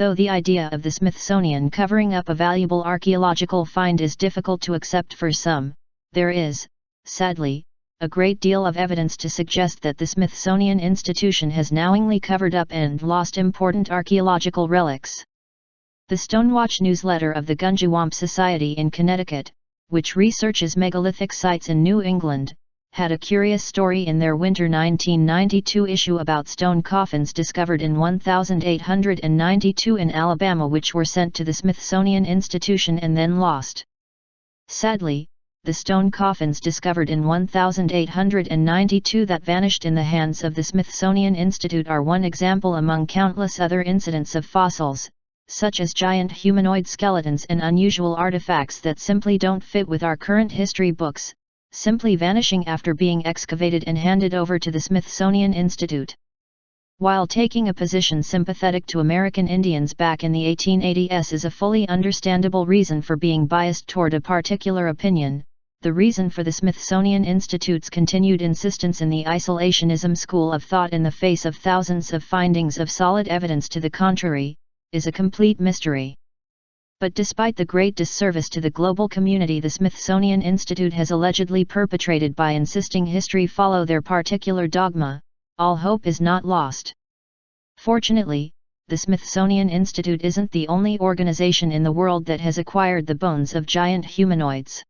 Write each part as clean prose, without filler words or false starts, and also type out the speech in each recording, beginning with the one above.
Though the idea of the Smithsonian covering up a valuable archaeological find is difficult to accept for some, there is, sadly, a great deal of evidence to suggest that the Smithsonian Institution has knowingly covered up and lost important archaeological relics. The Stonewatch newsletter of the Gunjawamp Society in Connecticut, which researches megalithic sites in New England, had a curious story in their winter 1992 issue about stone coffins discovered in 1892 in Alabama, which were sent to the Smithsonian Institution and then lost. Sadly, the stone coffins discovered in 1892 that vanished in the hands of the Smithsonian Institute are one example among countless other incidents of fossils, such as giant humanoid skeletons and unusual artifacts that simply don't fit with our current history books, simply vanishing after being excavated and handed over to the Smithsonian Institute. While taking a position sympathetic to American Indians back in the 1880s is a fully understandable reason for being biased toward a particular opinion, the reason for the Smithsonian Institute's continued insistence in the isolationism school of thought in the face of thousands of findings of solid evidence to the contrary, is a complete mystery. But despite the great disservice to the global community the Smithsonian Institute has allegedly perpetrated by insisting history follow their particular dogma, all hope is not lost. Fortunately, the Smithsonian Institute isn't the only organization in the world that has acquired the bones of giant humanoids.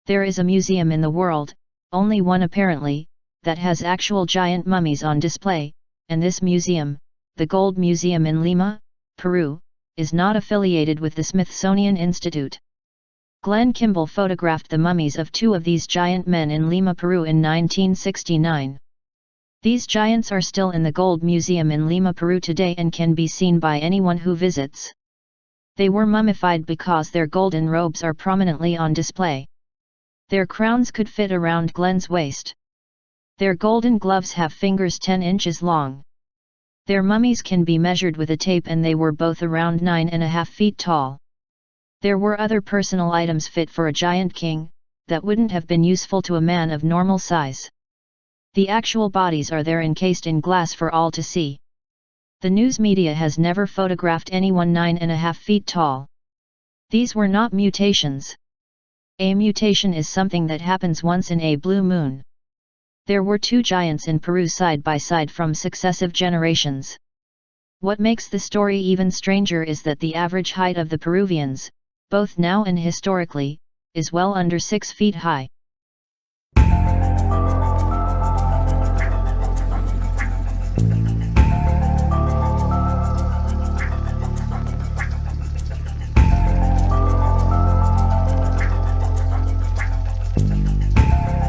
There is a museum in the world, only one apparently, that has actual giant mummies on display, and this museum, the Gold Museum in Lima, Peru, is not affiliated with the Smithsonian Institute. Glenn Kimball photographed the mummies of two of these giant men in Lima, Peru in 1969. These giants are still in the Gold Museum in Lima, Peru today and can be seen by anyone who visits. They were mummified because their golden robes are prominently on display. Their crowns could fit around Glenn's waist. Their golden gloves have fingers 10 inches long. Their mummies can be measured with a tape and they were both around 9.5 feet tall. There were other personal items fit for a giant king, that wouldn't have been useful to a man of normal size. The actual bodies are there encased in glass for all to see. The news media has never photographed anyone 9.5 feet tall. These were not mutations. A mutation is something that happens once in a blue moon. There were two giants in Peru side by side from successive generations. What makes the story even stranger is that the average height of the Peruvians, both now and historically, is well under 6 feet high.